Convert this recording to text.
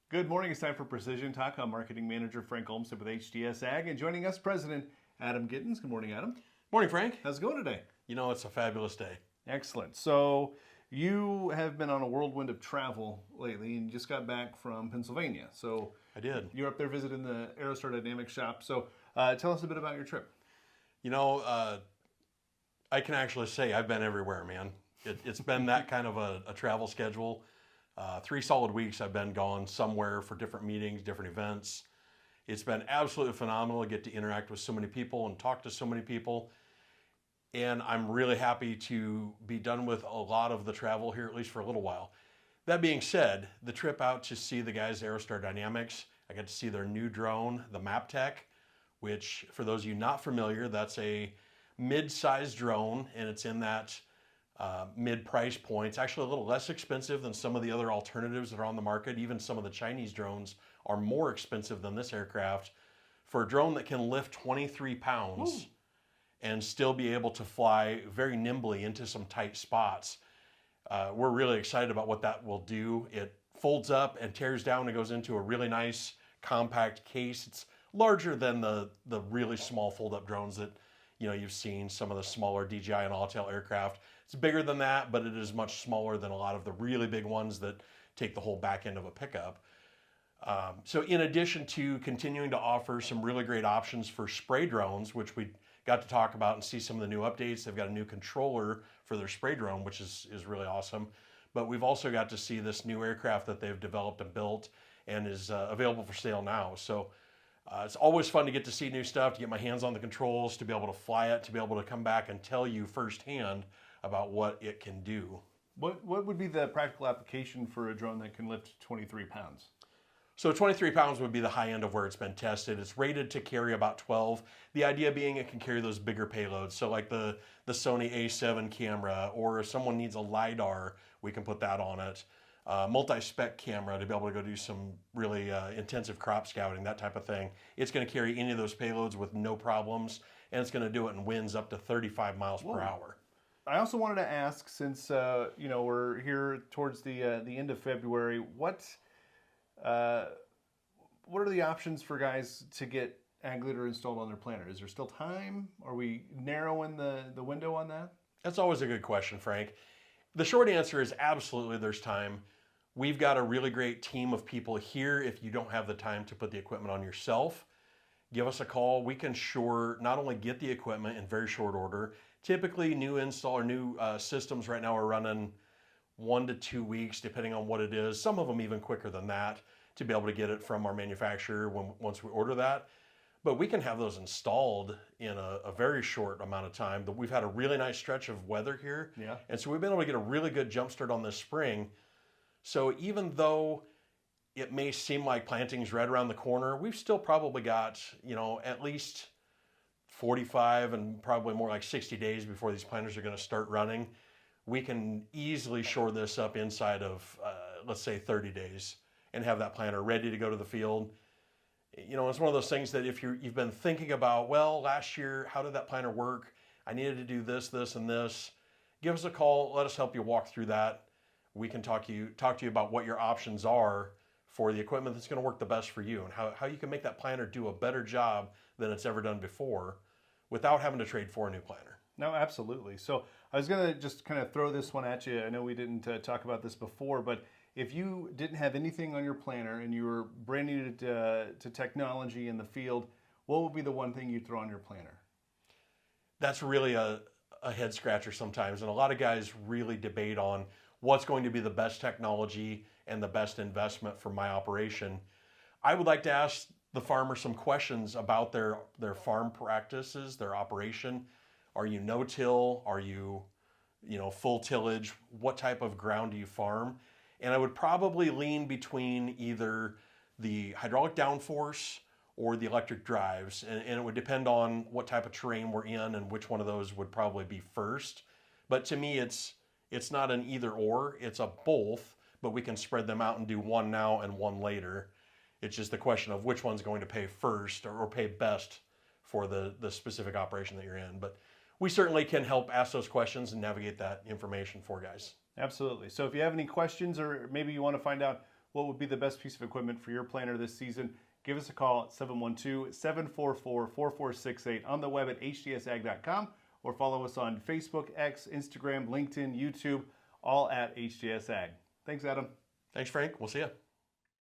Good morning. It's time for Precision Talk. I'm Marketing Manager Frank Olmsted with HDS Ag, and joining us, President Adam Gittens. Good morning, Adam. Morning, Frank. How's it going today? You know, it's a fabulous day. Excellent. So you have been on a whirlwind of travel lately, and you just got back from Pennsylvania. So I did. you're up there visiting the Aerostar Dynamics shop. So tell us a bit about your trip. You know, I can actually say I've been everywhere, man. It's been that kind of a travel schedule. 3 solid weeks I've been gone somewhere for different meetings, different events. It's been absolutely phenomenal to get to interact with so many people and talk to so many people. And I'm really happy to be done with a lot of the travel here, at least for a little while. That being said, the trip out to see the guys at Aerostar Dynamics, I got to see their new drone, the MapTech, which for those of you not familiar, that's a mid-sized drone, and it's in that mid-price point. It's actually a little less expensive than some of the other alternatives that are on the market. Even some of the Chinese drones are more expensive than this aircraft. For a drone that can lift 23 pounds Ooh. and still be able to fly very nimbly into some tight spots, we're really excited about what that will do. It folds up and tears down and goes into a really nice compact case. It's larger than the really small fold-up drones that you've seen, some of the smaller DJI and Autel aircraft. It's bigger than that, but it is much smaller than a lot of the really big ones that take the whole back end of a pickup. So in addition to continuing to offer some really great options for spray drones, which we got to talk about and see some of the new updates, they've got a new controller for their spray drone, which is really awesome. But we've also got to see this new aircraft that they've developed and built and is available for sale now. So it's always fun to get to see new stuff, to get my hands on the controls, to be able to fly it, to be able to come back and tell you firsthand about what it can do. What would be the practical application for a drone that can lift 23 pounds? So 23 pounds would be the high end of where it's been tested. It's rated to carry about 12. The idea being it can carry those bigger payloads. So like the Sony A7 camera, or if someone needs a LiDAR, we can put that on it. Multi-spec camera to be able to go do some really intensive crop scouting, that type of thing. It's going to carry any of those payloads with no problems, and it's going to do it in winds up to 35 miles per hour. I also wanted to ask, since we're here towards the end of February, what are the options for guys to get Ag Leader installed on their planter? Is there still time? Are we narrowing the window on that? That's always a good question, Frank. The short answer is absolutely there's time. We've got a really great team of people here. If you don't have the time to put the equipment on yourself, give us a call. We can not only get the equipment in very short order. Typically, new install or new systems right now are running 1 to 2 weeks, depending on what it is. Some of them even quicker than that, to be able to get it from our manufacturer once we order that. But we can have those installed in a very short amount of time. But we've had a really nice stretch of weather here. Yeah. And so we've been able to get a really good jump start on this spring. So even though it may seem like planting's right around the corner, we've still probably got, at least 45 and probably more like 60 days before these planters are going to start running. We can easily shore this up inside of, let's say, 30 days and have that planter ready to go to the field. It's one of those things that if you've been thinking about, well, last year, how did that planter work? I needed to do this, this, and this. Give us a call. Let us help you walk through that. We can talk to you about what your options are for the equipment that's going to work the best for you, and how you can make that planter do a better job than it's ever done before without having to trade for a new planter. No, absolutely. So I was going to just kind of throw this one at you. I know we didn't talk about this before, but if you didn't have anything on your planter and you were brand new to technology in the field, what would be the one thing you'd throw on your planter? That's really a head scratcher sometimes, and a lot of guys really debate on what's going to be the best technology and the best investment for my operation. I would like to ask the farmer some questions about their farm practices, their operation. Are you no-till? Are you, full tillage? What type of ground do you farm? And I would probably lean between either the hydraulic downforce or the electric drives. And it would depend on what type of terrain we're in and which one of those would probably be first. But to me, it's not an either or, it's a both, but we can spread them out and do one now and one later. It's just the question of which one's going to pay first or pay best for the specific operation that you're in. But we certainly can help ask those questions and navigate that information for guys. Absolutely. So if you have any questions, or maybe you want to find out what would be the best piece of equipment for your planter this season, give us a call at 712-744-4468 on the web at htsag.com, or follow us on Facebook, X, Instagram, LinkedIn, YouTube, all at HTS Ag. Thanks, Adam. Thanks, Frank. We'll see you.